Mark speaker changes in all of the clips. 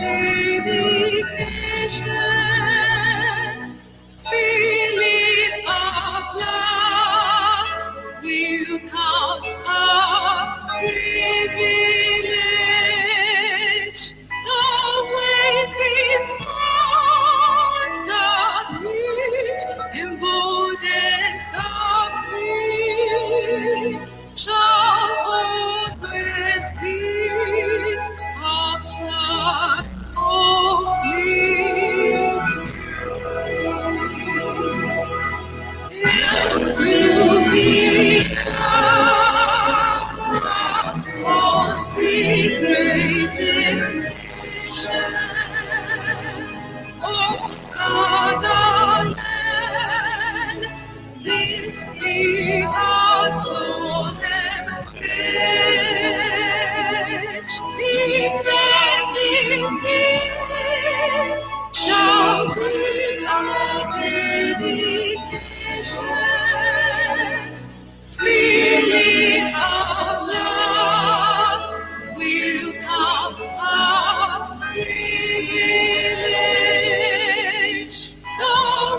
Speaker 1: dedication, spirit of love, will count our privilege. The wave is gone, the rich emboldens the free, shall always be of God only. To be all secret oh fatherland, this be our solemn pledge, defending it shall be our dedication. Spirit of love will count our privilege. The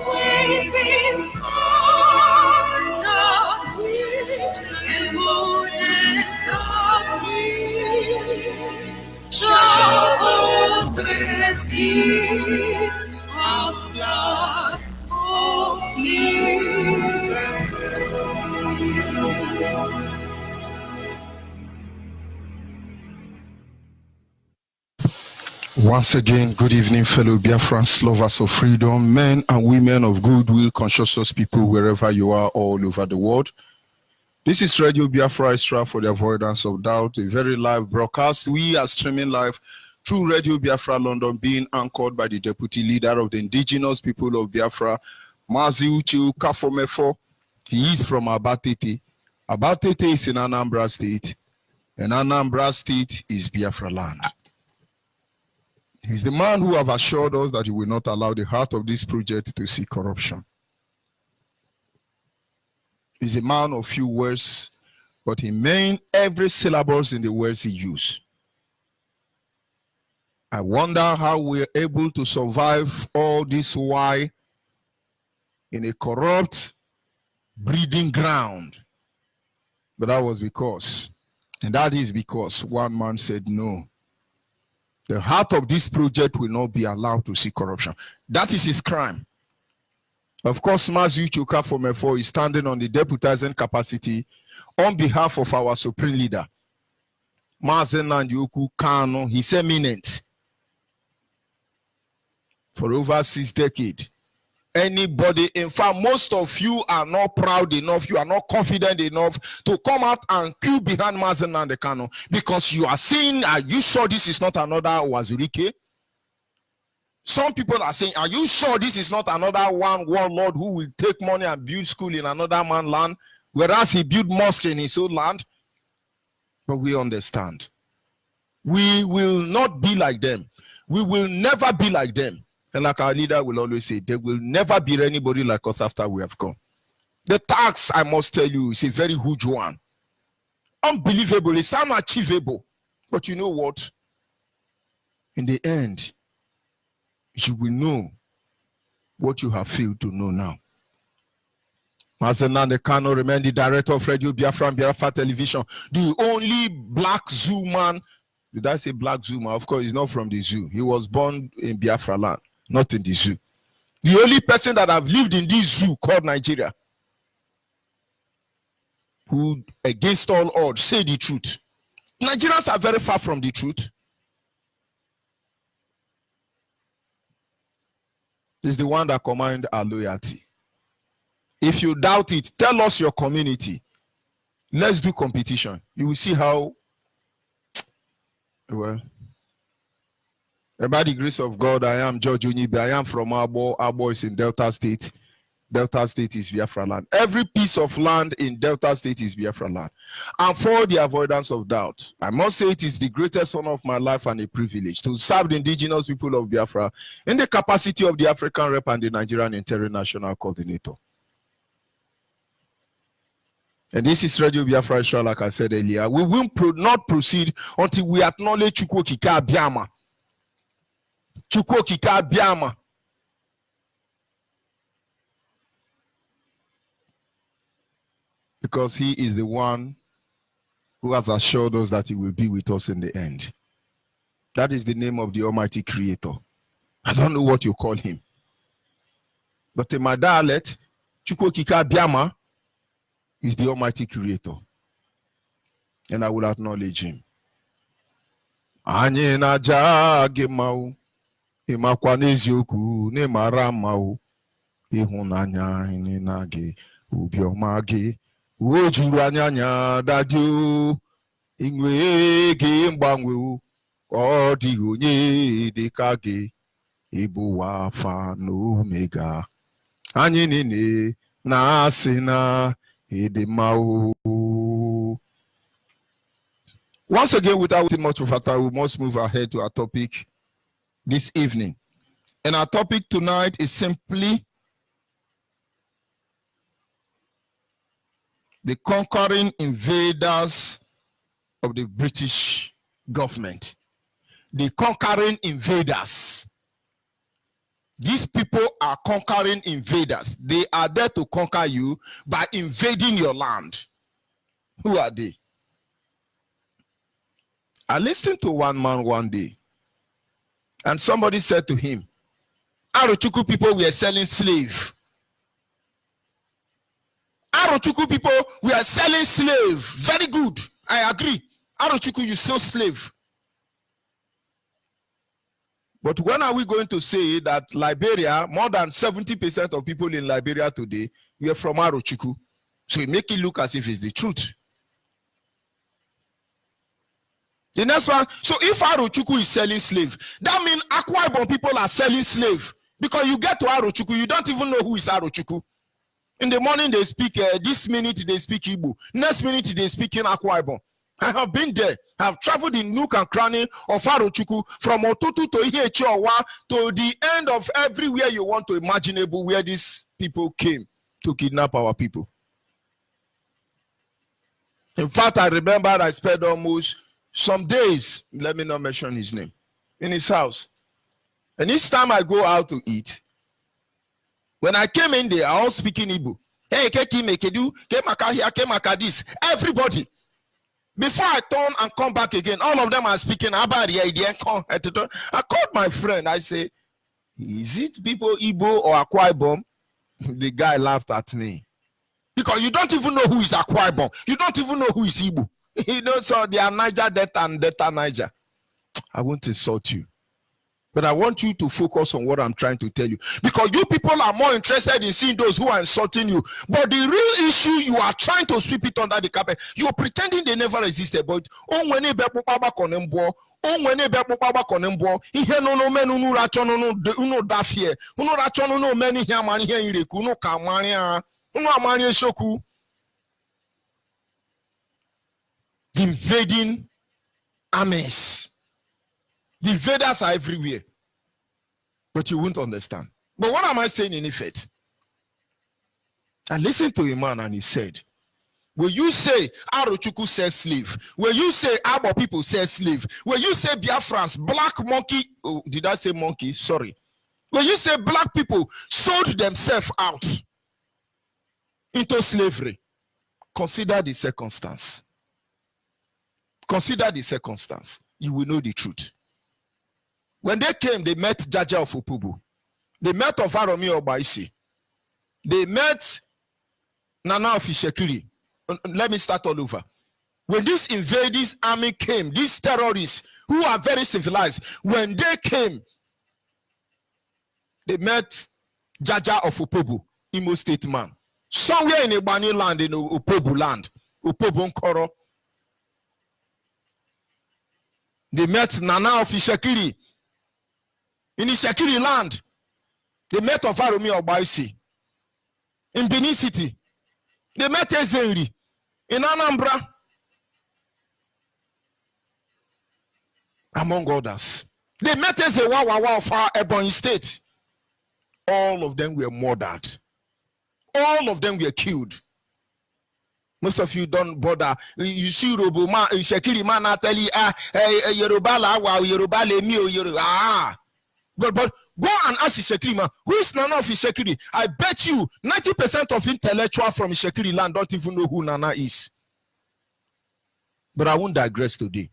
Speaker 1: wave is on the wind, and boldness the free shall always be of God only.
Speaker 2: Once again, good evening, fellow Biafrans, lovers of freedom, men and women of goodwill, conscientious people, wherever you are all over the world. This is Radio Biafra Extra for the avoidance of doubt, a very live broadcast. We are streaming live through Radio Biafra London, being anchored by the Deputy Leader of the Indigenous People of Biafra, Mazi Uche Kafomefo. He is from Abatete. Abatete is in Anambra State, and Anambra State is Biafra land. He's the man who have assured us that he will not allow the heart of this project to see corruption. He's a man of few words, but he means every syllables in the words he used. I wonder how we're able to survive all this while in a corrupt breeding ground. But that was because, and that is because one man said no. The heart of this project will not be allowed to see corruption. That is his crime. Of course, Mazi Uche Kafomefo is standing on the deputizing capacity on behalf of our supreme leader, Mazi Nnamdi Kanu, his eminent. For over 6 decades, anybody, in fact, most of you are not proud enough, you are not confident enough to come out and queue behind Mazi Nnamdi Kanu because you are saying, are you sure this is not another Wazirike? Some people are saying, are you sure this is not another one warlord who will take money and build school in another man's land, whereas he built mosque in his own land? But we understand. We will not be like them. We will never be like them. And like our leader will always say, there will never be anybody like us after we have gone. The tax, I must tell you, is a very huge one. Unbelievable. It's unachievable. But you know what? In the end, you will know what you have failed to know now. Mazi Nnamdi Kanu remained the director of Radio Biafra and Biafra Television, the only black zoo man. Did I say black zoo man? Of course, he's not from the zoo. He was born in Biafra land, not in the zoo. The only person that have lived in this zoo called Nigeria, who against all odds say the truth. Nigerians are very far from the truth. This is the one that commands our loyalty. If you doubt it, tell us your community. Let's do competition. You will see how, well, by the grace of God, I am George Onyibe. I am from Abo. Abo is in Delta State. Delta State is Biafra land. Every piece of land in Delta State is Biafra land. And for the avoidance of doubt, I must say it is the greatest honor of my life and a privilege to serve the indigenous people of Biafra in the capacity of the African Rep and the Nigerian International Coordinator. And this is Radio Biafra Extra, like I said earlier. We will not proceed until we acknowledge Chukwu Okike Abiama Chukwu Okike Abiama. Because he is the one who has assured us that he will be with us in the end. That is the name of the Almighty Creator. I don't know what you call him. But in my dialect, Chukwu Okike Abiama is the Almighty Creator. And I will acknowledge him. Anyị na-aja gị mma, ịmakwa n'eziokwu n'ịmara mma, ịhụnanya anyị na gị, obiọma gị, o juru anya dadio, inwe gị mgbanwe, ọ dịghị onye dị ka gị, ịbụ Alpha na Omega. Anyị niile na-asị na ịdị mma. Once again, without much of a time, we must move ahead to our topic this evening. And our topic tonight is simply the conquering invaders of the British government. The conquering invaders. These people are conquering invaders. They are there to conquer you by invading your land. Who are they? I listened to one man one day, and somebody said to him, Arochukwu people were selling slave. Arochukwu people were selling slave. Very good. I agree. Arochukwu, you sell slave. But when are we going to say that Liberia, more than 70% of people in Liberia today were from Arochukwu? So we make it look as if it's the truth. The next one, so if Arochukwu is selling slave, that means Akwa Ibom people are selling slave. Because you get to Arochukwu, you don't even know who is Arochukwu. In the morning they speak, this minute they speak Igbo. Next minute they speak in Akwa Ibom. I have been there. I have traveled in nook and cranny of Arochukwu from Otutu to Ihechiowa to the end of everywhere you want to imaginable where these people came to kidnap our people. In fact, I remember I spent almost some days, let me not mention his name, in his house. And each time I go out to eat, when I came in there, I was speaking Igbo. Hey, this. Everybody. Before I turn and come back again, all of them are speaking about the idea. I called my friend. I say, is it people Igbo or Akwa Ibom? The guy laughed at me. Because you don't even know who is Akwa Ibom. You don't even know who is Igbo. You know, so they are Niger Delta and Delta Niger. I won't insult you. But I want you to focus on what I'm trying to tell you. Because you people are more interested in seeing those who are insulting you. But the real issue, you are trying to sweep it under the carpet. You're pretending they never existed. But the invading armies. The invaders are everywhere. But you won't understand. But what am I saying in effect? I listened to a man and he said, will you say Arochukwu says slave? Will you say Abo people say slave? Will you say Biafrans, black monkey? Oh, did I say monkey? Sorry. Will you say black people sold themselves out into slavery? Consider the circumstance. Consider the circumstance. You will know the truth. When they came, they met Jaja of Opobo. They met Ovaromi Obaisi. They met Nana of Ishekiri. Let me start all over. When this invading army came, these terrorists who are very civilized, when they came, they met Jaja of Opobo, Imo State man. Somewhere in Ebani land, in Opobo land, Opobo Nkoro. They met Nana of Ishekiri. In Ishekiri land, they met Ovaromi Obaisi. In Benin City, they met Ezenri. In Anambra, among others. They met Ezewawawa of our Ebonyi State. All of them were murdered. All of them were killed. Most of you don't bother. You see Robo man, Ishekiri man, I tell you, Yoruba la wa, Yoruba le mi o Yoruba. But go and ask Ishekiri man, who is Nana of Ishekiri? I bet you 90% of intellectual from Ishekiri land don't even know who Nana is. But I won't digress today.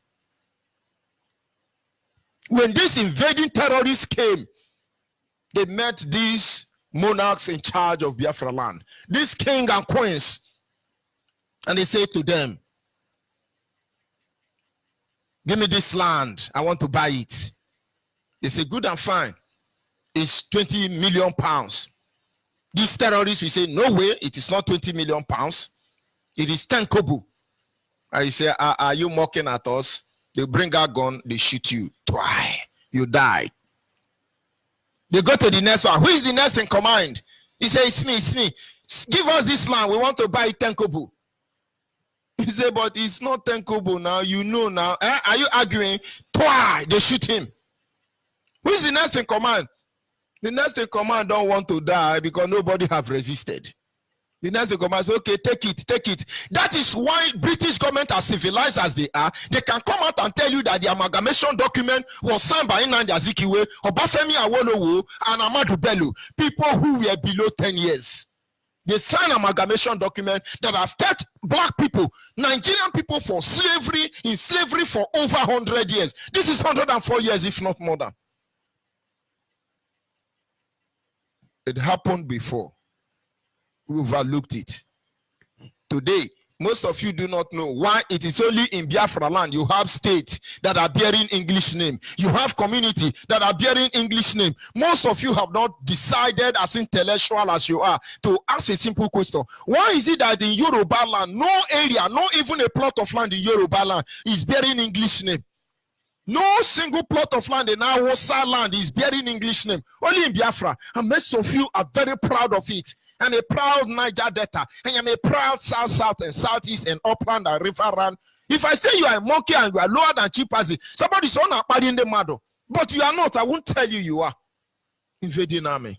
Speaker 2: When these invading terrorists came, they met these monarchs in charge of Biafra land, these king and queens, and they say to them, give me this land, I want to buy it. They say, good and fine, it's 20 million pounds. These terrorists will say, no way, it is not 20 million pounds, it is 10 kobo. I say, are you mocking at us? They bring a gun, they shoot you. Twice, you die. They go to the next one. Who is the next in command? He says, it's me. Give us this land. We want to buy 10 kobo. He say, but it's not 10 kobo now. You know now. Are you arguing? Twice, they shoot him. Who is the next in command? The next in command don't want to die because nobody have resisted. The next in command says, okay, take it. That is why British government, as civilized as they are, they can come out and tell you that the amalgamation document was signed by Nnamdi Azikiwe, Obafemi Awolowo, and Ahmadu Bello, people who were below 10 years. They signed amalgamation document that have kept black people, Nigerian people in slavery for over 100 years. This is 104 years, if not more than. It happened before. We overlooked it. Today, most of you do not know why it is only in Biafra land you have states that are bearing English name. You have community that are bearing English name. Most of you have not decided, as intellectual as you are, to ask a simple question. Why is it that in Yoruba land, no area, not even a plot of land in Yoruba land is bearing English name? No single plot of land in our land is bearing English name. Only in Biafra. And most of you are very proud of it. I'm a proud Niger Delta. And I'm a proud South and Southeast and Upland and Riverland. If I say you are a monkey and you are lower than chimpanzee, somebody's on a party in the mado. But you are not. I won't tell you you are. Invading army.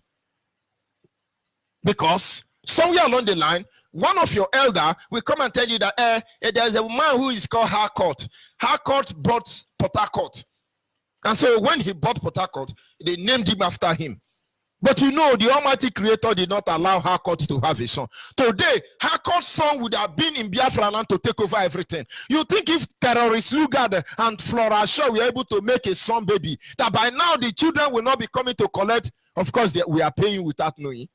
Speaker 2: Because somewhere along the line, one of your elder will come and tell you that there's a man who is called Harcourt. Harcourt bought Port Harcourt. And so when he bought Port Harcourt, they named him after him. But you know, the Almighty Creator did not allow Harcourt to have a son. Today, Harcourt's son would have been in Biafra land to take over everything. You think if terrorists Lugard and Flora Shaw were able to make a son baby, that by now the children will not be coming to collect? Of course, we are paying without knowing.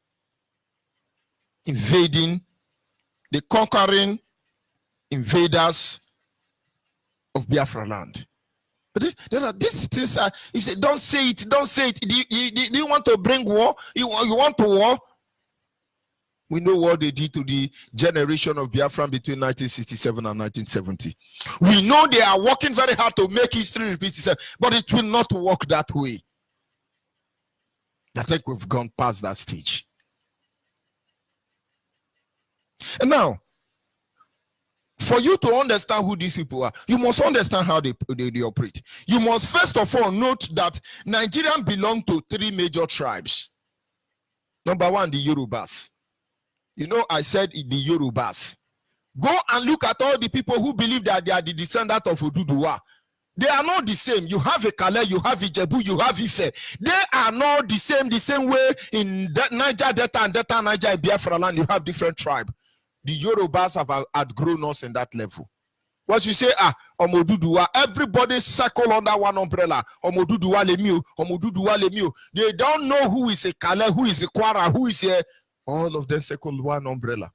Speaker 2: Invading, the conquering invaders of Biafra land. But there are these things. You say, don't say it. Do you want to bring war? You want to war? We know what they did to the generation of Biafran between 1967 and 1970. We know they are working very hard to make history repeat itself, but it will not work that way. I think we've gone past that stage. And now, for you to understand who these people are, you must understand how they operate. You must first of all note that Nigerians belong to three major tribes. Number one, the Yorubas. You know, I said the Yorubas. Go and look at all the people who believe that they are the descendant of Oduduwa. They are not the same. You have a Kale, you have Ijebu, you have Ife. They are not the same way in Niger Delta and Delta Niger and Biafra land. You have different tribes. The Yorubas have outgrown us in that level. What you say, Omoduduwa, everybody circle under one umbrella. Omoduduwa Lemio, Omoduduwa Lemio. They don't know who is a Kale, who is a Kwara, who is a... All of them circle one umbrella.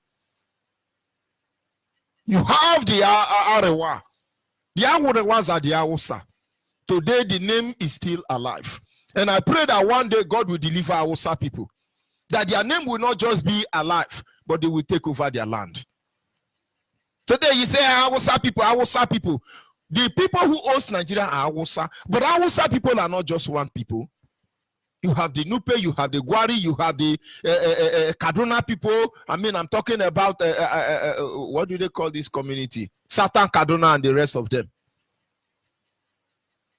Speaker 2: You have the Arewa. The Arewas are the Awusa. Today, the name is still alive. And I pray that one day God will deliver Awusa people. That their name will not just be alive, but they will take over their land. Today you say Awusa people. The people who own Nigeria are Awusa, but Awusa people are not just one people. You have the Nupe, you have the Gwari, you have the Kaduna people. I mean, I'm talking about, what do they call this community? Satan, Kaduna, and the rest of them.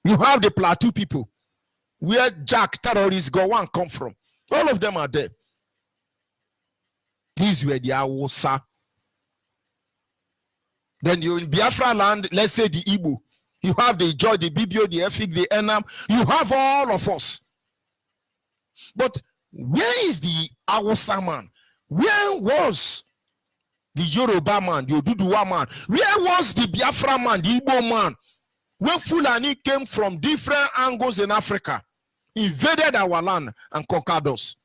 Speaker 2: You have the Plateau people, where Jack terrorists go and come from. All of them are there. These were the Awusa. Then you in Biafra land, let's say the Igbo. You have the George, the Bibio, the Efik, the Enam. You have all of us. But where is the Hausa man? Where was the Yoruba man, the Oduduwa man? Where was the Biafra man, the Igbo man? When Fulani came from different angles in Africa, invaded our land and conquered us.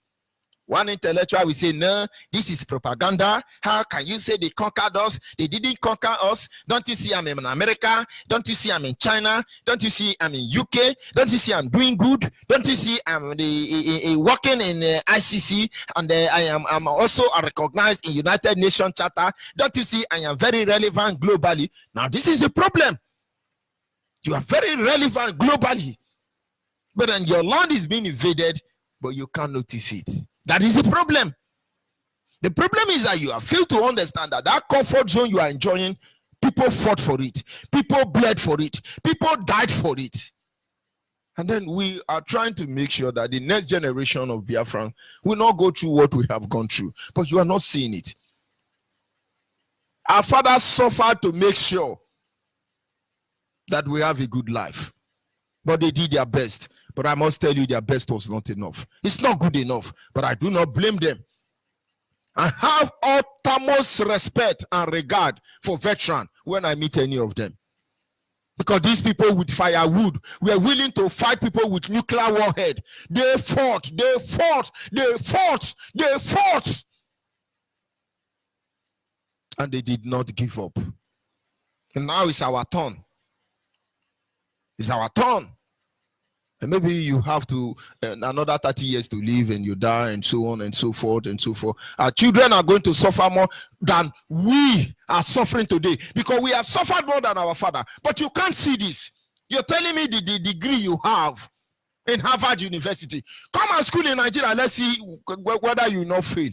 Speaker 2: One intellectual will say, no, this is propaganda. How can you say they conquered us? They didn't conquer us. Don't you see I'm in America? Don't you see I'm in China? Don't you see I'm in UK? Don't you see I'm doing good? Don't you see I'm working in ICC? And I'm also recognized in United Nations Charter. Don't you see I am very relevant globally? Now this is the problem. You are very relevant globally. But then your land is being invaded, but you can't notice it. That is the problem. The problem is that you have failed to understand that that comfort zone you are enjoying, people fought for it. People bled for it. People died for it. And then we are trying to make sure that the next generation of Biafran will not go through what we have gone through. But you are not seeing it. Our fathers suffered to make sure that we have a good life. But they did their best. But I must tell you, their best was not enough. It's not good enough, but I do not blame them. I have utmost respect and regard for veterans when I meet any of them. Because these people with firewood were willing to fight people with nuclear warhead. They fought, they fought, they fought, they fought. And they did not give up. And now it's our turn. It's our turn. And maybe you have to another 30 years to live and you die and so on and so forth and so forth. Our children are going to suffer more than we are suffering today because we have suffered more than our father. But you can't see this. You're telling me the degree you have in Harvard University. Come and school in Nigeria. Let's see whether you not fail.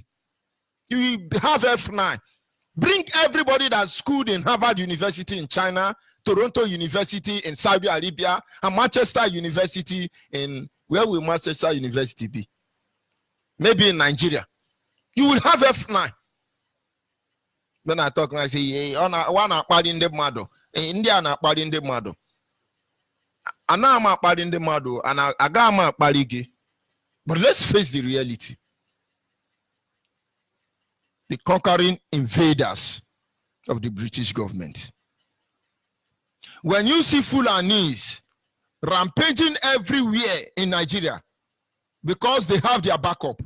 Speaker 2: You have F9. Bring everybody that's schooled in Harvard University in China, Toronto University in Saudi Arabia, and Manchester University in, where will Manchester University be? Maybe in Nigeria. You will have F9. Then I talk and I say, hey, one in the mado. India na in the mado. Ana ma in the mado, and agama parige. But let's face the reality. The conquering invaders of the British government. When you see Fulanis rampaging everywhere in Nigeria because they have their backup,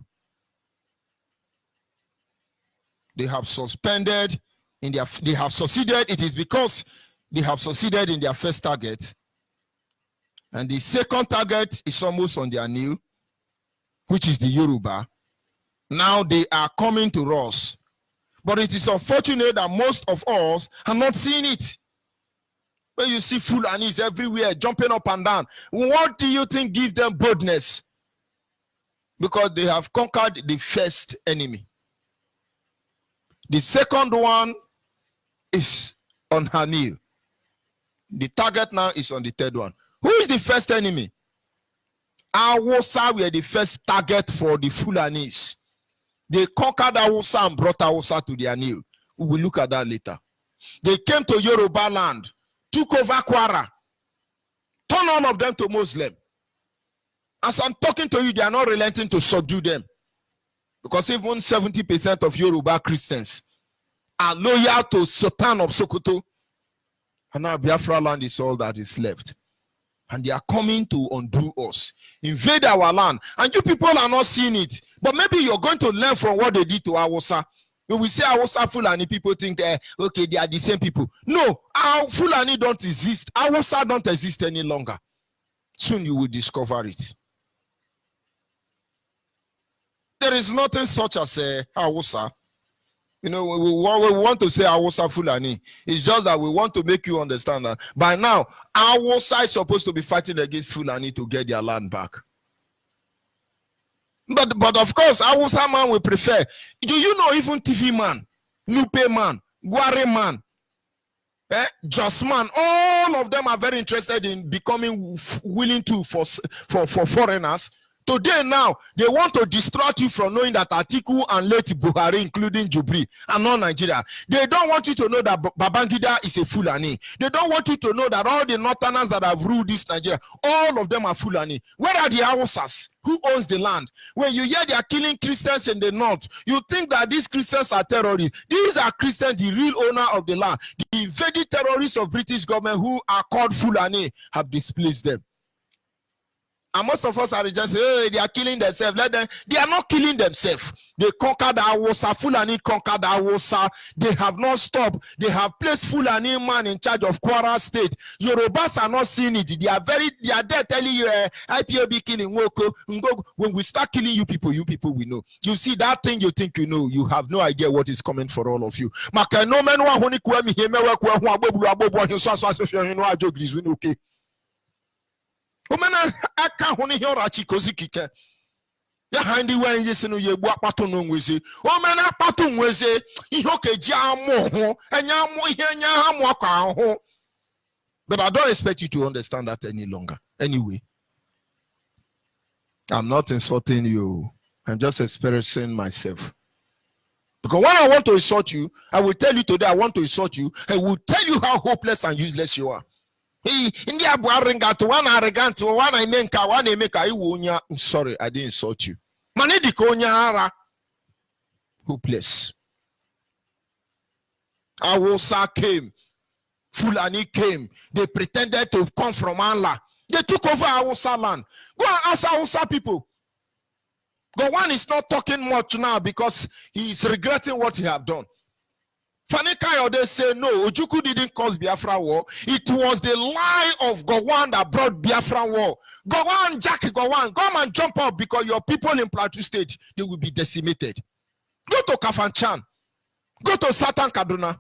Speaker 2: they have suspended in their, they have succeeded. It is because they have succeeded in their first target, and the second target is almost on their knee, which is the Yoruba. Now they are coming to us. But it is unfortunate that most of us are not seeing it. When you see Fulanis everywhere jumping up and down, what do you think gives them boldness? Because they have conquered the first enemy. The second one is on her knee. The target now is on the third one. Who is the first enemy? Hausa were the first target for the Fulanis. They conquered Hausa and brought Hausa to their knee. We will look at that later. They came to Yoruba land, took over Kwara, turned all of them to Muslim. As I'm talking to you, they are not relenting to subdue them. Because even 70% of Yoruba Christians are loyal to Sultan of Sokoto. And now Biafra land is all that is left. And they are coming to undo us, invade our land. And you people are not seeing it. But maybe you're going to learn from what they did to Hausa. When we say Hausa Fulani, people think, okay, they are the same people. No, our Fulani don't exist. Hausa don't exist any longer. Soon you will discover it. There is nothing such as Hausa. You know, we want to say Hausa Fulani. It's just that we want to make you understand that by now, Hausa is supposed to be fighting against Fulani to get their land back. But of course, Hausa man will prefer. Do you know even TV man, Nupe man, Gware man, Jos man, all of them are very interested in becoming willing to for foreigners Today now, they want to distract you from knowing that Atiku and late Buhari, including Jubri, are not Nigeria. They don't want you to know that Babangida is a Fulani. They don't want you to know that all the Northerners that have ruled this Nigeria, all of them are Fulani. Where are the Hausas? Who owns the land? When you hear they are killing Christians in the north, you think that these Christians are terrorists. These are Christians, the real owner of the land. The invaded terrorists of British government who are called Fulani have displaced them. And most of us are just saying, hey, they are killing themselves. Let them. They are not killing themselves. They conquered Hausa. Fulani conquered Hausa. They have not stopped. They have placed Fulani man in charge of Kwara State. Yorubas are not seeing it. They are there telling you, IPOB killing Woko. When we start killing you people will know. You see that thing you think you know, you have no idea what is coming for all of you. Okay. Umena aka honi hiorachi kozikike. Ya handi wenje sinu yebu akpato nweze. Umena akpato nweze ihoke ji amu ho. Enya amu ihe enya amu aka ho. But I don't expect you to understand that any longer. Anyway, I'm not insulting you. I'm just expressing myself. Because when I want to insult you, I will tell you today I want to insult you. I will tell you how hopeless and useless you are. India Buaringa to one arrogant to one I make sorry, I didn't insult you. Manedi Konyara hopeless. Hausa came, Fulani came, they pretended to come from Allah. They took over Hausa land. Go and ask Hausa people. Gowon is not talking much now because he is regretting what he have done. Fani Kayode say no, Ojukwu didn't cause Biafra war. It was the lie of Gowon that brought Biafra war. Gowon, Jack Gowon, come and jump up because your people in Plateau State, they will be decimated. Go to Kafanchan. Go to Satan Kaduna.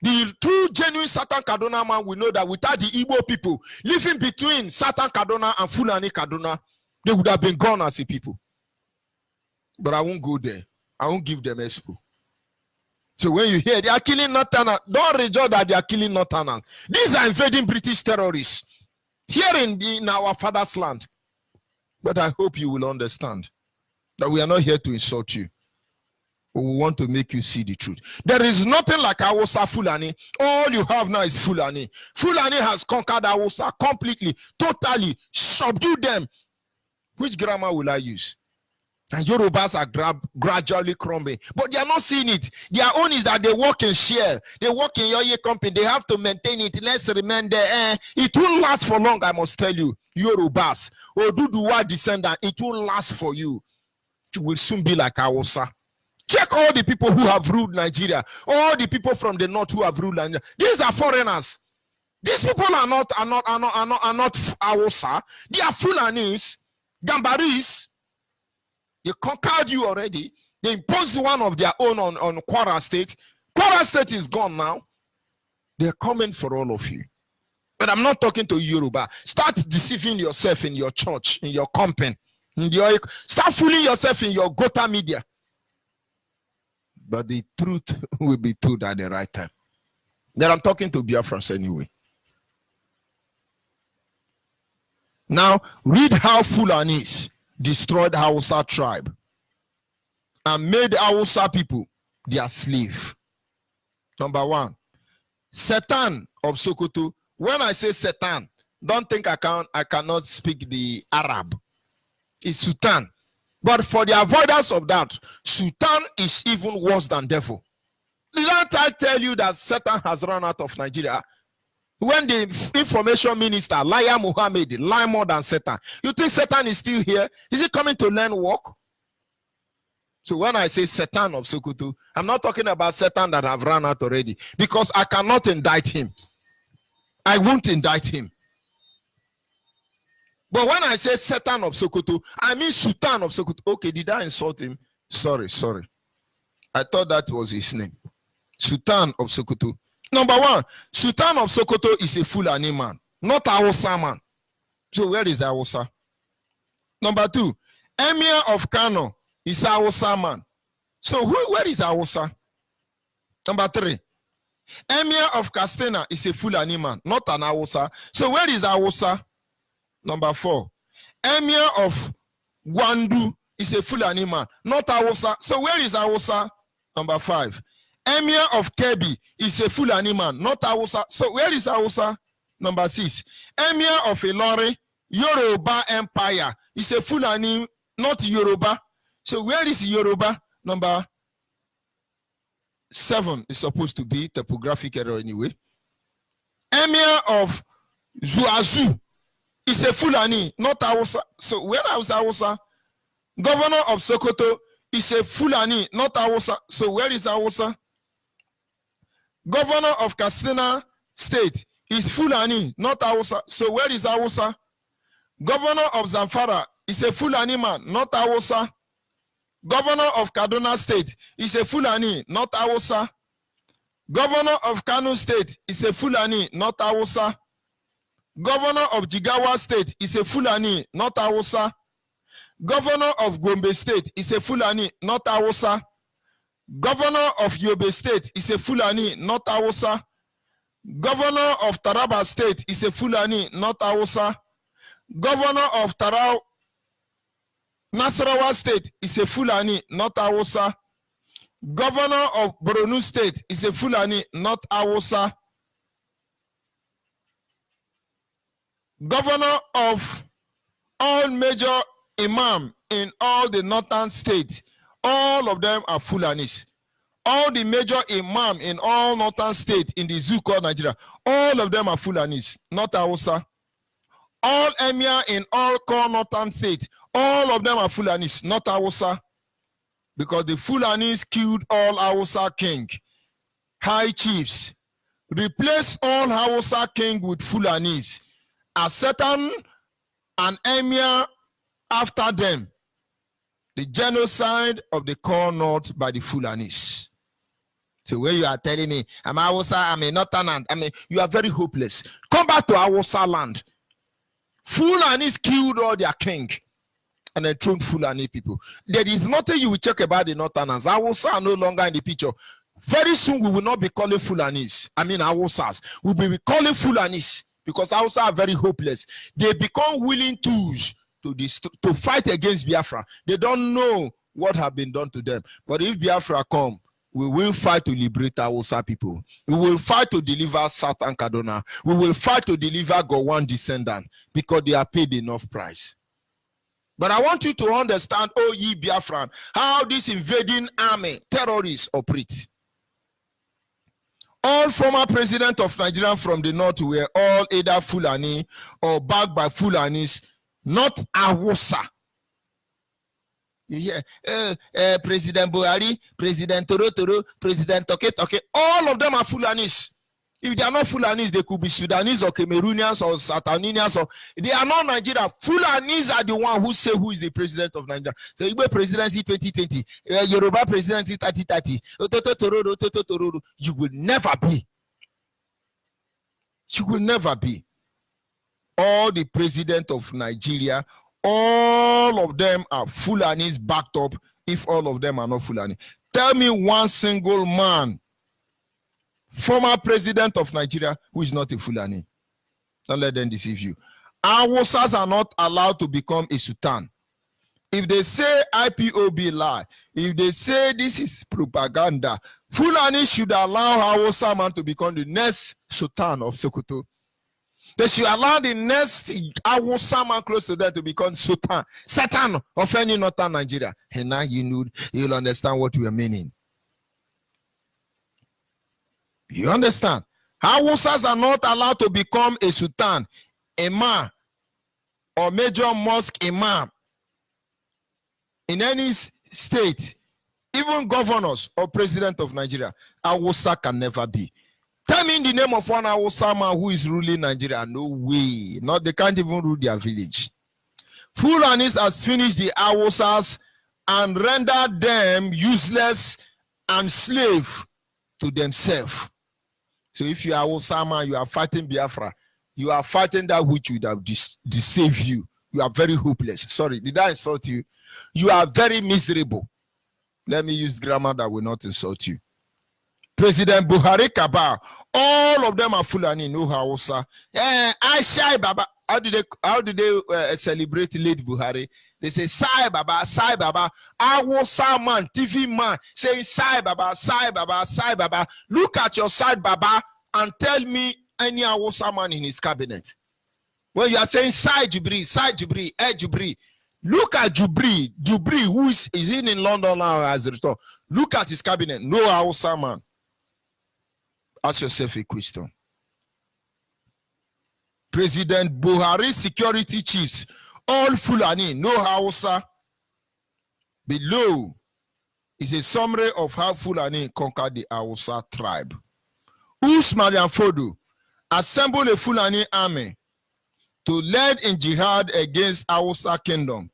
Speaker 2: The true, genuine Satan Kaduna man will know that without the Igbo people living between Satan Kaduna and Fulani Kaduna, they would have been gone as a people. But I won't go there. I won't give them expo. So when you hear they are killing Northerners, don't rejoice that they are killing Northerners. These are invading British terrorists here in our father's land. But I hope you will understand that we are not here to insult you. We want to make you see the truth. There is nothing like Hausa Fulani. All you have now is Fulani. Fulani has conquered Hausa completely, totally, subdued them. Which grammar will I use? And Yorubas are gradually crumbling. But they are not seeing it. Their own is that they work in share. They work in your company. They have to maintain it. Let's remain there. It won't last for long, I must tell you. Yorubas, Oduduwa descendant, it won't last for you. You will soon be like Hausa. Check all the people who have ruled Nigeria. All the people from the north who have ruled Nigeria. These are foreigners. These people are not Hausa. They are Fulanis, Gambaris. They conquered you already. They imposed one of their own on Kwara State. Kwara State is gone now. They're coming for all of you. But I'm not talking to Yoruba. Start deceiving yourself in your church, in your company. Start fooling yourself in your Gota media. But the truth will be told at the right time. Then I'm talking to Biafrans anyway. Now, read how Fulanis destroyed Hausa tribe and made Hausa people their slave. Number one, Satan of Sokoto. When I say Satan, don't think I cannot speak the Arab. It's Sultan. But for the avoidance of that, Sultan is even worse than devil. Didn't I tell you that Satan has run out of Nigeria? When the information minister, Liar Muhammad, lie more than Satan. You think Satan is still here? Is he coming to learn work? So when I say Satan of Sokoto, I'm not talking about Satan that have run out already. Because I cannot indict him. I won't indict him. But when I say Satan of Sokoto, I mean Sultan of Sokoto. Okay, did I insult him? Sorry. I thought that was his name. Sultan of Sokoto. Number one, Sultan of Sokoto is a Fulani man, not a Hausa man. So where is Hausa? Number two, Emir of Kano is a Hausa man. So where is Hausa? Number three, Emir of Castena is a Fulani man, not an Hausa. So where is Hausa? Number four, Emir of Gwandu is a Fulani man, not Hausa. So where is Hausa? Number 5. Emir of Kebbi is a Fulani man, not Hausa. So where is Hausa? Number 6. Emir of Ilori, Yoruba Empire, is a Fulani, not Yoruba. So where is Yoruba? Number 7 is supposed to be typographic error anyway. Emir of Zuazu is a Fulani, not Hausa. So where is Hausa? Governor of Sokoto is a Fulani, not Hausa. So where is Hausa? Governor of Katsina State is Fulani, not Hausa. So where is Hausa? Governor of Zamfara is a Fulani man, not Hausa. Governor of Kaduna State is a Fulani, not Hausa. Governor of Kano State is a Fulani, not Hausa. Governor of Jigawa State is a Fulani, not Hausa. Governor of Gombe State is a Fulani, not Hausa. Governor of Yobe State is a Fulani, not Hausa. Governor of Taraba State is a Fulani, not Hausa. Governor of Nasarawa State is a Fulani, not Hausa. Governor of Borno State is a Fulani, not Hausa. Governor of all major imam in all the northern states, all of them are Fulanis. All the major imam in all northern states in the zoo called Nigeria, all of them are Fulanis, not Hausa. All emir in all core northern states, all of them are Fulanis, not Hausa. Because the Fulanis killed all Hausa king, high chiefs, replaced all Hausa king with Fulanis, as Satan and emir after them. The genocide of the core north by the Fulanis. So where you are telling me, I'm Hausa, I'm a northern, you are very hopeless. Come back to Hausa land. Fulanis killed all their king and enthroned Fulani people. There is nothing you will check about the northerners. Hausa are no longer in the picture. Very soon we will not be calling Fulanis. Hausas. We will be calling Fulanis because Hausa are very hopeless. They become willing tools to fight against Biafra. They don't know what have been done to them. But if Biafra come, we will fight to liberate our Hausa people. We will fight to deliver Southern Kaduna. We will fight to deliver Gowon descendant because they are paid enough price. But I want you to understand, oh ye Biafran, how this invading army, terrorists operate. All former presidents of Nigeria from the north were all either Fulani or backed by Fulanis, not Hausa. You hear, President Buhari, President Toro, President Toke, all of them are Fulanis. If they are not Fulanis, they could be Sudanese or Cameroonians or Southerninians, or they are not Nigeria. Fulanis are the one who say who is the president of Nigeria. So Igbo presidency 2020, Yoruba presidency 3030, you will never be. You will never be. All the president of Nigeria, all of them are Fulanis backed up, if all of them are not Fulani. Tell me one single man, former president of Nigeria, who is not a Fulani. Don't let them deceive you. Our Hausas are not allowed to become a Sultan. If they say IPOB lie, if they say this is propaganda, Fulani should allow our Hausa man to become the next Sultan of Sokoto. They should allow the next Hausa man close to them to become Sultan, Satan of any northern Nigeria. And now you'll understand what we are meaning. You understand? Hausas are not allowed to become a Sultan, Imam, or major mosque imam in any state, even governors or president of Nigeria. Hausa can never be. Tell me in the name of one Hausa man who is ruling Nigeria. No way. They can't even rule their village. Fulanis has finished the Hausas and rendered them useless and slave to themselves. So if you are Hausa man, you are fighting Biafra. You are fighting that which would have deceived you. You are very hopeless. Sorry, did I insult you? You are very miserable. Let me use grammar that will not insult you. President Buhari Kaba, all of them are Fulani, no Hausa. Aisha Baba, how do they celebrate late Buhari? They say Sai Baba, Sai Baba. Hausa man, TV man saying Sai Baba, Sai Baba, Sai Baba. Look at your side Baba and tell me any Hausa man in his cabinet. When you are saying Sai Jubri, Jubri. Look at Jubri, who is in London now as the return. Look at his cabinet. No Hausa man. Ask yourself a question. President Buhari's security chiefs, all Fulani, no Hausa. Below is a summary of how Fulani conquered the Hausa tribe. Usman and Fodo assembled a Fulani army to lead in jihad against Hausa kingdom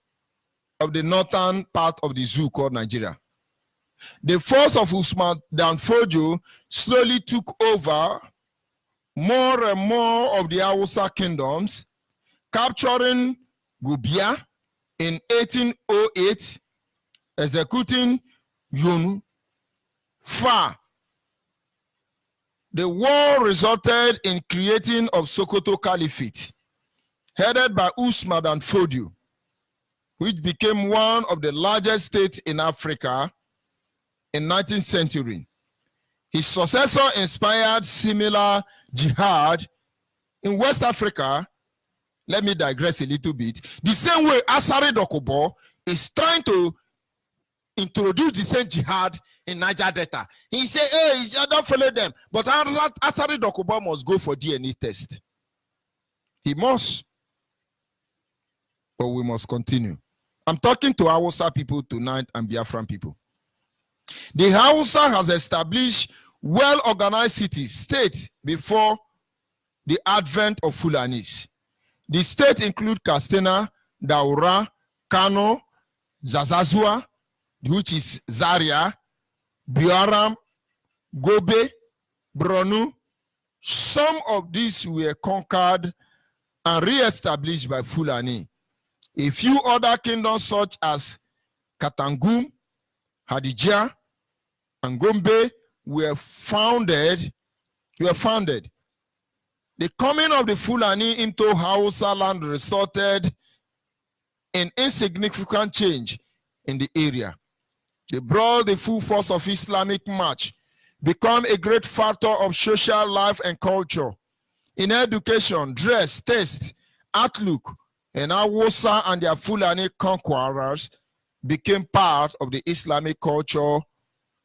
Speaker 2: of the northern part of the zoo called Nigeria. The force of Usman Dan Fodio slowly took over more and more of the Hausa kingdoms, capturing Gubia in 1808, executing Yunu Fa. The war resulted in creating of Sokoto Caliphate, headed by Usman Dan Fodio, which became one of the largest states in Africa in 19th century. His successor inspired similar jihad in West Africa. Let me digress a little bit. The same way Asari Dokubo is trying to introduce the same jihad in Niger Delta. He said, hey, don't follow them. But Asari Dokubo must go for DNA test. He must. But we must continue. I'm talking to Hausa people tonight and Biafran people. The Hausa has established well-organized cities, states before the advent of Fulanis. The states include Castena, Daura, Kano, Zazazua, which is Zaria, Biaram, Gobe, Bronu. Some of these were conquered and re-established by Fulani. A few other kingdoms such as Katangum, Hadijah, and Gombe were founded. The coming of the Fulani into Hausa land resulted in insignificant change in the area. They brought the full force of Islamic march, become a great factor of social life and culture. In education, dress, taste, outlook, and Hausa and their Fulani conquerors became part of the Islamic culture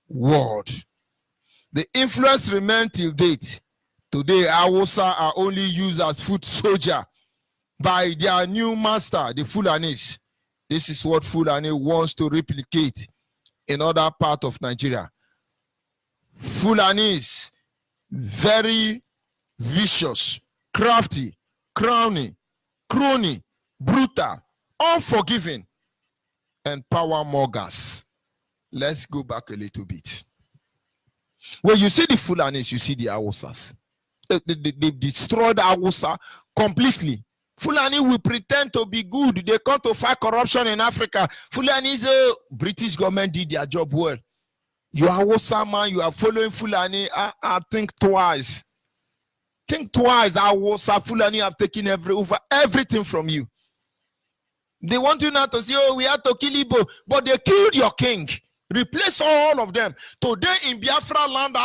Speaker 2: world. The influence remained till date. Today, Hausa are only used as foot soldier by their new master, the Fulanis. This is what Fulani wants to replicate in other parts of Nigeria. Fulanis, very vicious, crafty, crony, brutal, unforgiving, and power mongers. Let's go back a little bit. When you see the Fulanis, you see the Hausas. They destroyed Hausa completely. Fulani will pretend to be good. They come to fight corruption in Africa. Fulani British government did their job well. You are Hausa man, you are following Fulani. I think twice. Think twice. Hausa Fulani have taken over everything from you. They want you not to say, oh, we have to kill Igbo, but they killed your king. Replace all of them. Today in Biafra land,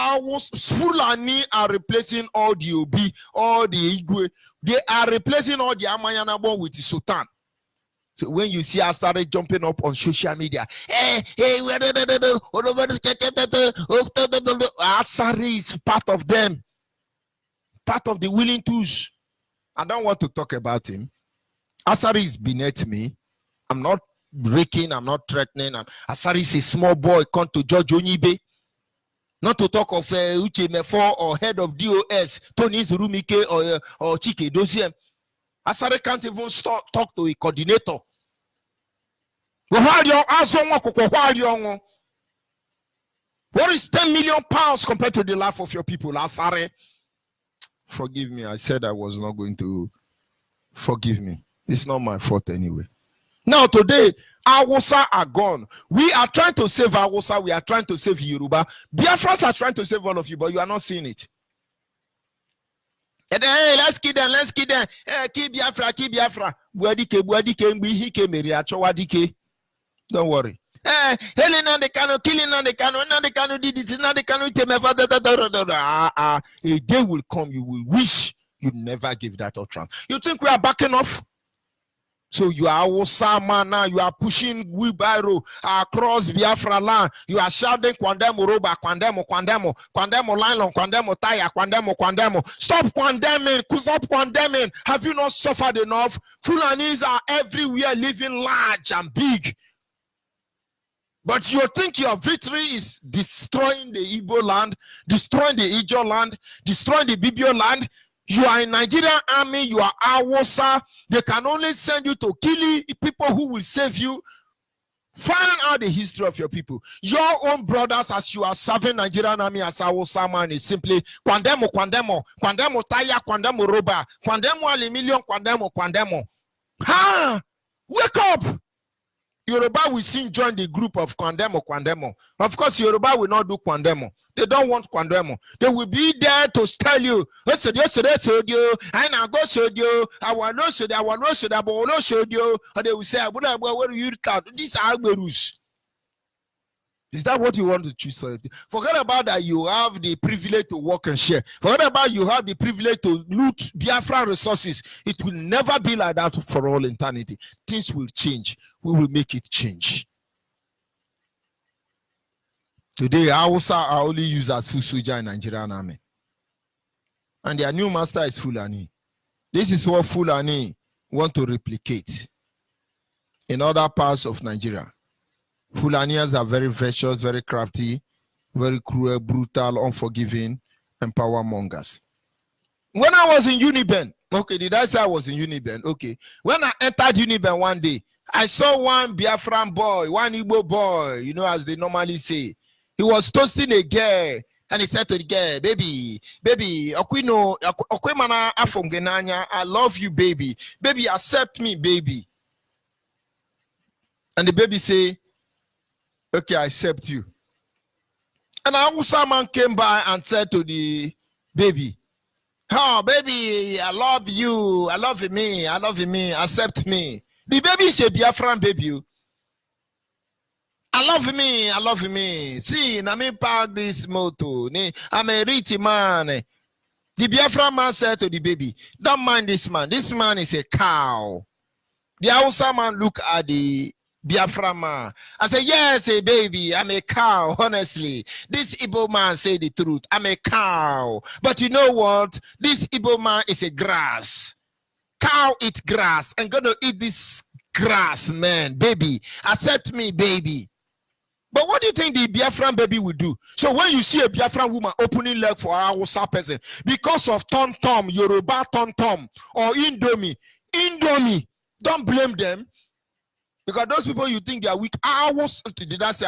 Speaker 2: Fulani are replacing all the Obi, all the Igwe. They are replacing all the Amayanabo with the Sultan. So when you see us started jumping up on social media, Asari is part of them, part of the willing tools. I don't want to talk about him. Asari is beneath me. I'm not breaking, I'm not threatening. Asari is a small boy, come to George Onyibe. Not to talk of Uche Mefo or head of DOS, Tony Zurumike or Chike Dosiem. Asari can't even talk to a coordinator. What is 10 million pounds compared to the life of your people, Asari? Forgive me, I said I was not going to. Forgive me. It's not my fault anyway. Now today, Hausa are gone. We are trying to save Hausa. We are trying to save Yoruba. Biafrans are trying to save all of you, but you are not seeing it. And then, hey, let's kill them. Hey, keep Biafra. Buadike, Mbihike, Meriachowadike. Don't worry. Hey, killing on the cano, now the cano did it, now the cano a day will come, you will wish you never give that utterance. You think we are backing off? So you are Osama now, you are pushing wheelbarrow across Biafra land. You are shouting Kwandemo Roba, Kwandemo, Nylon, Kwandemo Tire, Kwandemo. Stop condemning. Have you not suffered enough? Fulanis are everywhere living large and big. But you think your victory is destroying the Igbo land, destroying the Ijo land, destroying the Bibio land. You are in Nigerian army, you are Awosa. They can only send you to kill people who will save you. Find out the history of your people. Your own brothers, as you are serving Nigerian army as Awosa man, is simply Kwandemo, Taya, Kwandemo Roba, Kwandemo Alimillion, Kwandemo. Ha! Wake up! Yoruba will soon join the group of Kwandemo. Of course, Yoruba will not do Kwandemo. They don't want Kwandemo. They will be there to tell you, I now go show you, I will not show you, and they will say, where do you count? These are Agberus. Is that what you want to choose for? Forget about that you have the privilege to work and share. Forget about you have the privilege to loot Biafra resources. It will never be like that for all eternity. Things will change. We will make it change. Today, Hausa are only used as foot soldier in Nigerian army. And their new master is Fulani. This is what Fulani want to replicate in other parts of Nigeria. Fulanians are very virtuous, very crafty, very cruel, brutal, unforgiving, and power mongers. When I was in Uniben, okay, did I say I was in Uniben? Okay. When I entered Uniben one day, I saw one Biafran boy, one Igbo boy, you know, as they normally say. He was toasting a girl, and he said to the girl, baby, Okwimana Afomgenanya, I love you, baby. Baby, accept me, baby. And the baby say, okay, I accept you. And Hausa man came by and said to the baby, oh, baby, I love you. I love me. Accept me. The baby is a Biafran baby. I love me. See, I mean, park this motor. I'm a rich man. The Biafran man said to the baby, don't mind this man. This man is a cow. The Hausa man look at the Biafra man. I say, yes, hey, baby, I'm a cow, honestly. This Igbo man say the truth. I'm a cow. But you know what? This Igbo man is a grass. Cow eat grass. I'm going to eat this grass, man. Baby, accept me, baby. But what do you think the Biafran baby will do? So when you see a Biafran woman opening leg for a Hausa person, because of Tom, Yoruba Tom, or Indomie, don't blame them. Because those people you think they are weak, did I say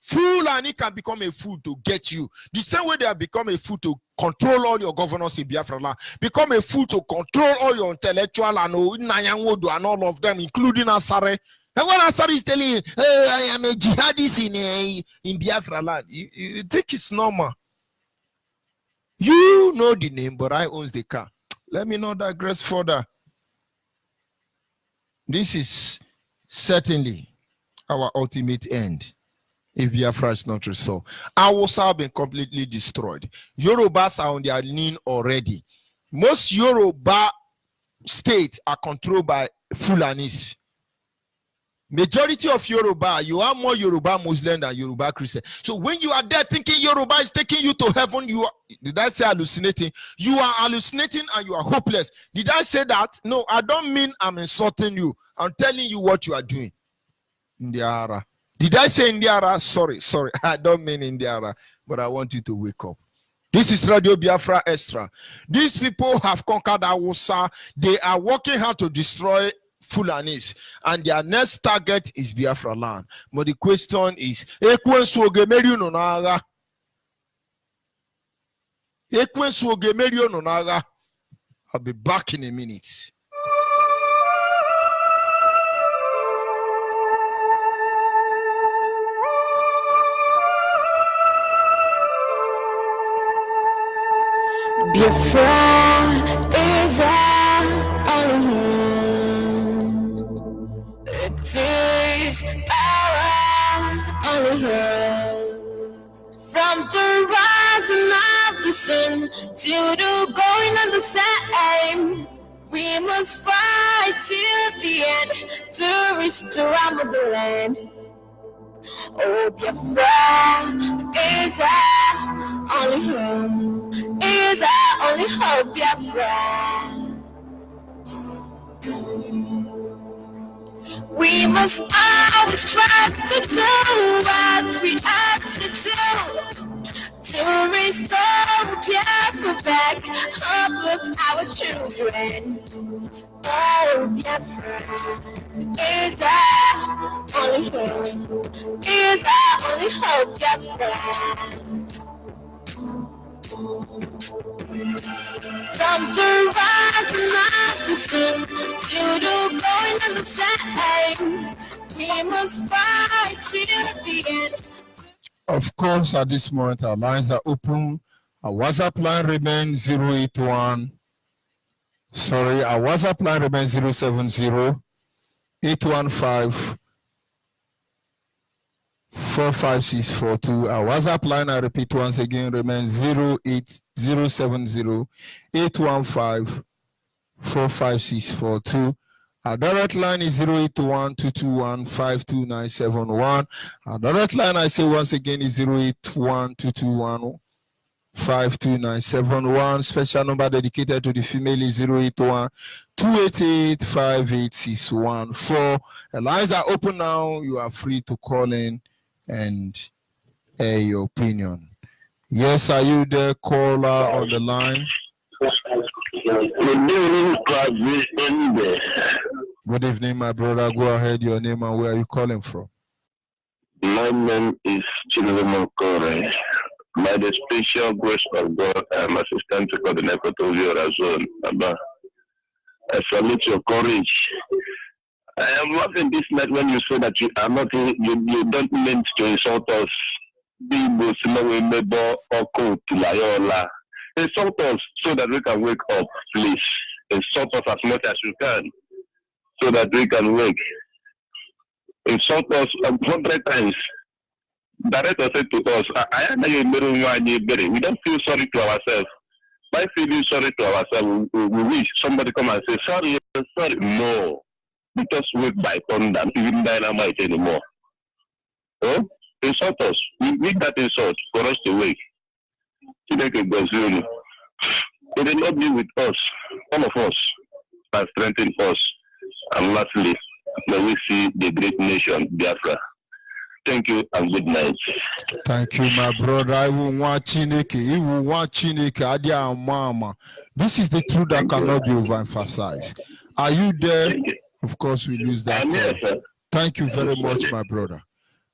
Speaker 2: Fulani can become a fool to get you. The same way they have become a fool to control all your governors in Biafra land, become a fool to control all your intellectual and Nayanwodo and all of them, including Asare. And when Asare is telling you, hey, I am a jihadist in Biafra land, you think it's normal. You know the name, but I own the car. Let me not digress further. This is certainly our ultimate end if Biafra is not resolved. Hausa have been completely destroyed. Yorubas are on their lean already. Most Yoruba states are controlled by Fulanis. Majority of Yoruba, you are more Yoruba Muslim than Yoruba Christian. So when you are there thinking Yoruba is taking you to heaven, you are, did I say hallucinating? You are hallucinating and you are hopeless. Did I say that? No, I don't mean I'm insulting you. I'm telling you what you are doing. Indiara. Did I say Indiara? Sorry. I don't mean Indiara, but I want you to wake up. This is Radio Biafra Extra. These people have conquered Hausa. They are working hard to destroy Fulanis, and their next target is Biafra land. But the question is, I'll be back in a minute.
Speaker 1: Biafra, This our only hope. From the rising of the sun to the going of the same, we must fight till the end to restore our motherland. Oh, Biafra is our only hope, is our only hope, Biafra. We must always strive to do what we have to do to restore Biafra back, hope of our children. Oh, Biafra is our only hope, is our only hope, Biafra. From the rising of the sun to the going of the same, we must fight till the end.
Speaker 2: Of course, at this moment, our lines are open. Our WhatsApp line remains 081. Sorry, our WhatsApp line remains 070 815 45642. Our WhatsApp line, I repeat once again, remains 070 815 45642. Our direct line is 081 221 52971. Our direct line, I say once again, is 081 221 52971. Special number dedicated to the female is 081 288 58614. The lines are open now. You are free to call in and air your opinion. Yes, are you there, caller on the line? Good evening, my brother. Go ahead, your name and where are you calling from?
Speaker 3: My name is Chinedu Kore. By the special grace of God, I am assistant to coordinator to your zone. I salute your courage. I am laughing this night when you say that you are not, you don't mean to insult us. Insult us so that we can wake up, please. Insult us as much as you can so that we can wake. Insult us 100 times. Director said to us, we don't feel sorry to ourselves. By feeling sorry to ourselves, we wish somebody come and say, sorry. No. Let us wake by thunder, even dynamite anymore. Oh? Insult us. We need that insult for us to wake. It will not be with us, all of us, and strengthen us. And lastly, may we see the great nation, Biafra. Thank you and good night.
Speaker 2: Thank you, my brother. I will watch Chineke. Mama. This is the truth that cannot be overemphasized. Are you there? Of course, we lose that.
Speaker 3: Yes, sir.
Speaker 2: Thank you very much, my brother.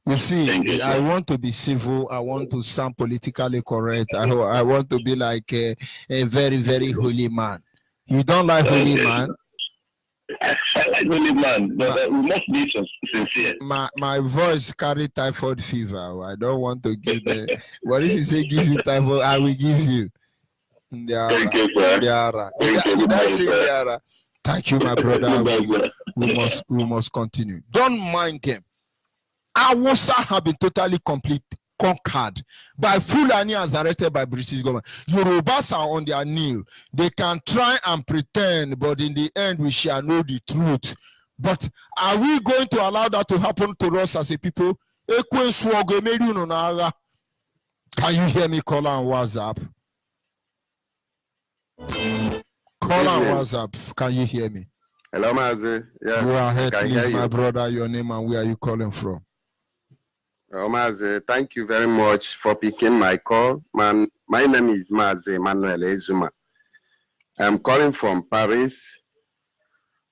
Speaker 2: You see, I want to be civil. I want to sound politically correct. I want to be like a very, very holy man. You don't like holy man?
Speaker 3: I like holy man, but we must be sincere.
Speaker 2: My voice carry typhoid fever. I don't want to give the. What if you say give you typhoid? I will give you.
Speaker 3: Thank you, sir.
Speaker 2: Did I say Diara? Thank you, my brother. We must continue. Don't mind them. Awusa have been totally conquered by Fulani as directed by British government. Yorubas are on their knee. They can try and pretend, but in the end, we shall know the truth. But are we going to allow that to happen to us as a people? Can you hear me, caller on WhatsApp? Caller on WhatsApp, can you hear me?
Speaker 4: Hello, Mazi. Yes,
Speaker 2: go ahead, please, my brother, your name and where are you calling from?
Speaker 4: Mazi, thank you very much for picking my call. My name is Mazi Emmanuel Ezuma. I'm calling from Paris.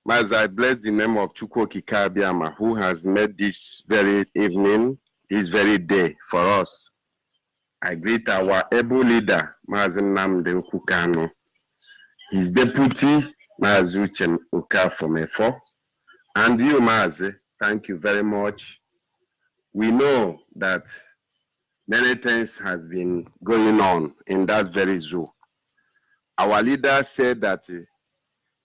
Speaker 4: Mazi, I bless the name of Chukwu Kabiama, who has made this very evening, this very day for us. I greet our able leader, Mazi Nnamdi Kanu, his deputy, Mazi Uche Okafor, and you, Mazi, thank you very much. We know that many things has been going on in that very zoo. Our leader said that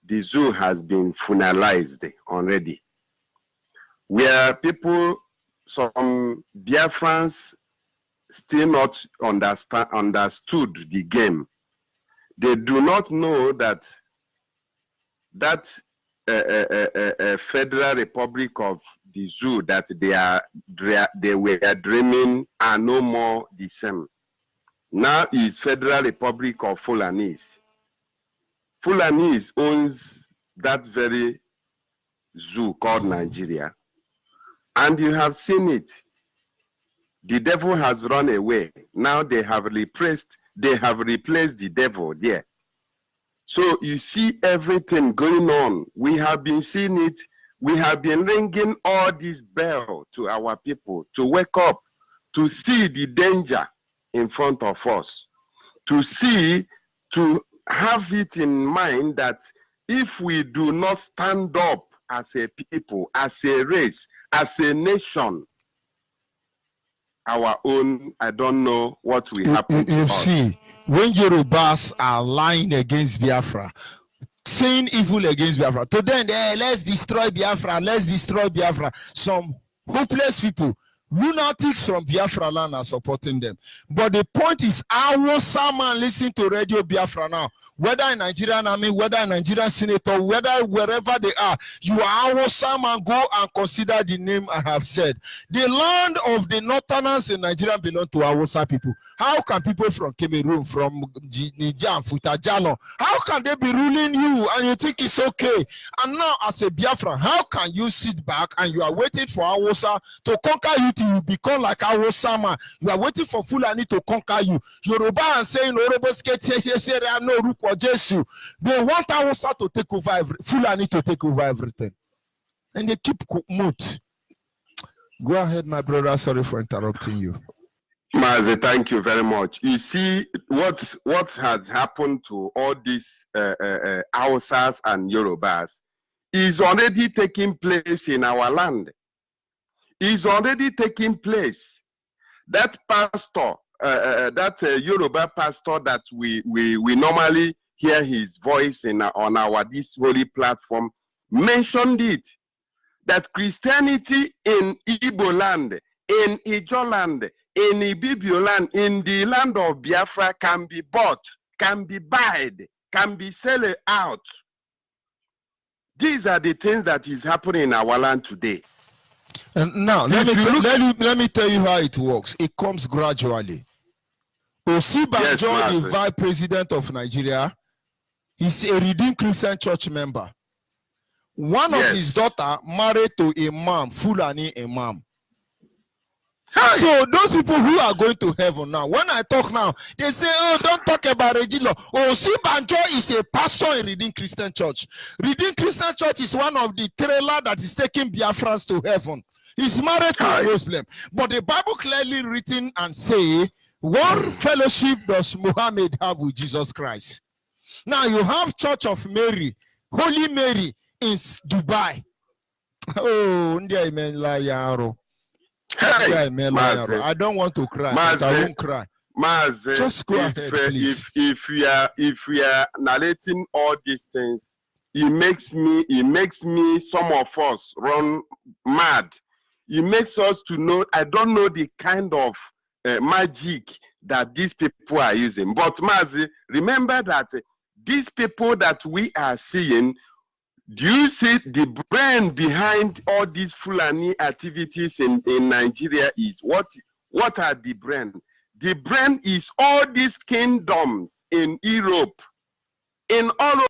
Speaker 4: the zoo has been finalized already. where people, some Biafrans still not understood the game. They do not know that Federal Republic of the Zoo that they were dreaming are no more the same. Now is Federal Republic of Fulanese. Fulanese owns that very zoo called Nigeria. And you have seen it. The devil has run away. Now they have replaced the devil there. So you see everything going on. We have been seeing it. We have been ringing all this bell to our people to wake up, to see the danger in front of us, to have it in mind that if we do not stand up as a people, as a race, as a nation, our own, I don't know what will happen.
Speaker 2: You see, when Yorubas are lying against Biafra, saying evil against Biafra, to them, let's destroy Biafra, let's destroy Biafra. Some hopeless people, lunatics from Biafra land are supporting them. But the point is, our man listen to Radio Biafra now, whether in Nigerian army, whether in Nigerian senator, whether wherever they are, you are our man, go and consider the name I have said. The land of the northerners in Nigeria belong to our people. How can people from Cameroon, from Niger, Futajalo, how can they be ruling you and you think it's okay? And now as a Biafra, how can you sit back and you are waiting for Awusa to conquer you? You become like our Sama. You are waiting for Fulani to conquer you. Yoruba and saying they want Hausa to take over Fulani to take over everything. And they keep mute. Go ahead, my brother. Sorry for interrupting you.
Speaker 4: Mazi, thank you very much. You see what has happened to all these Hausas and Yorubas is already taking place in our land. Is already taking place. That pastor, Yoruba pastor that we normally hear his voice on our this holy platform, mentioned it, that Christianity in Igbo land, in Ijo land, in Ibibio land, in the land of Biafra can be bought, can be bought, can be sold out. These are the things that is happening in our land today.
Speaker 2: And now let me tell you how it works. It comes gradually. Osibanjo, the vice president of Nigeria, is a Redeemed Christian Church member. One of his daughter married to Imam, Fulani Imam. Hey. So those people who are going to heaven now, when I talk now, they say, oh, don't talk about Regilo. Osibanjo is a pastor in Redeemed Christian Church. Redeemed Christian Church is one of the trailer that is taking Biafrans to heaven. He's married to a Muslim. But the Bible clearly written and say, what fellowship does Muhammad have with Jesus Christ? Now you have Church of Mary, Holy Mary in Dubai. Oh, I don't want to cry. But I won't cry.
Speaker 4: Mazi,
Speaker 2: just go ahead, please.
Speaker 4: If we are narrating all these things, it makes me some of us run mad. It makes us to know. I don't know the kind of magic that these people are using. But Mazi, remember that these people that we are seeing, do you see the brain behind all these Fulani activities in Nigeria is what are the brain? The brain is all these kingdoms in Europe, in all